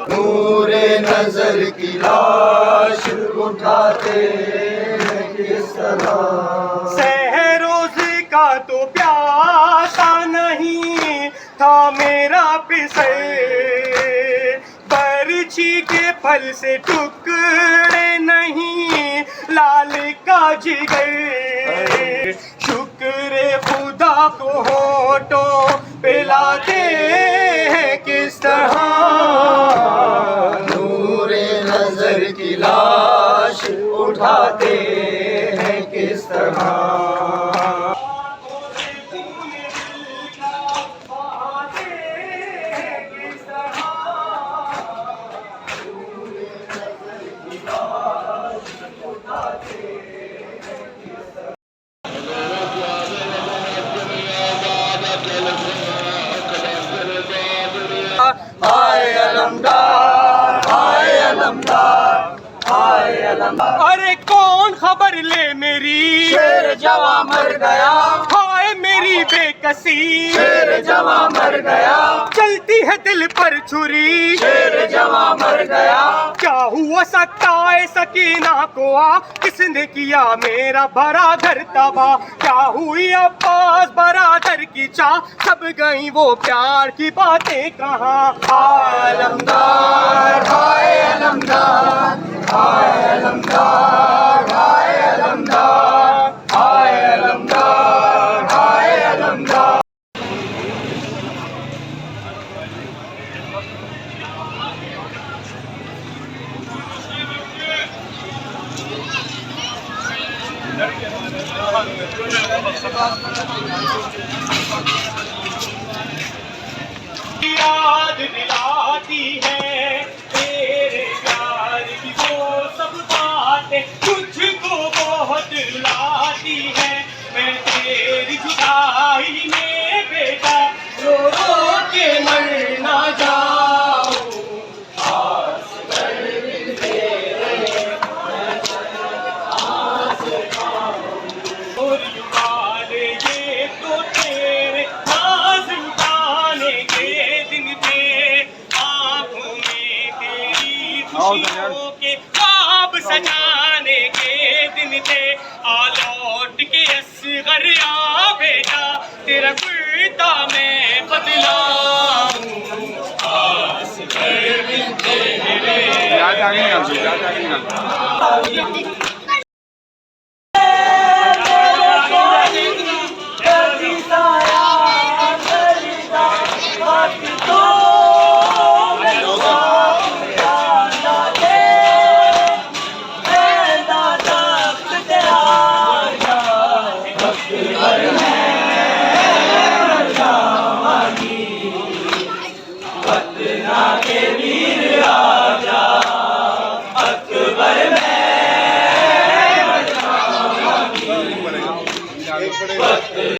नूरे नजर की लाश उठाते हैं किस तरह। सहरोज का तो प्यासा नहीं था मेरा पिसे, बरछी के फल से टुकड़े नहीं लाल का जिगर। शुक्र खुदा को होठों पे लाते हैं किस तरह। नूरे नजर की लाश उठाते हैं किस तरह। हाय अलमदार, हाय अलमदार, हाय अलमदार। अरे कौन खबर ले मेरी, शेर जवां मर गया, हाय मेरी बेकसी। शेर जवां मर गया, चलती है दिल पर छुरी, शेर जवां मर गया। क्या हुआ सकता है सकीना को आ, किसने किया मेरा भरा घर तबाह। क्या हुई अब्बास बरादर की चाह, सब गई वो प्यार की बातें कहाँ। हाय अलमदार, हाय अलमदार, हाय अलमदार, हाय अलमदार, हाय अलमदार, हाय अलमदार। याद दिलाती है तेरे प्यार की वो सब बातें, तुझको बहुत रुलाती है। मैं तेरी जुदाई में बेटा रो रो के मर ना जाऊं। और युवाले ये तो तेरे नाज उठाने के दिन थे, आँखों में तेरी खुशियों के ख्वाब सजाने के दिन थे। आ लौट के असगर आ बेटा, तेरा कुर्ता मैं बदलाऊं। असगर बिन तेरे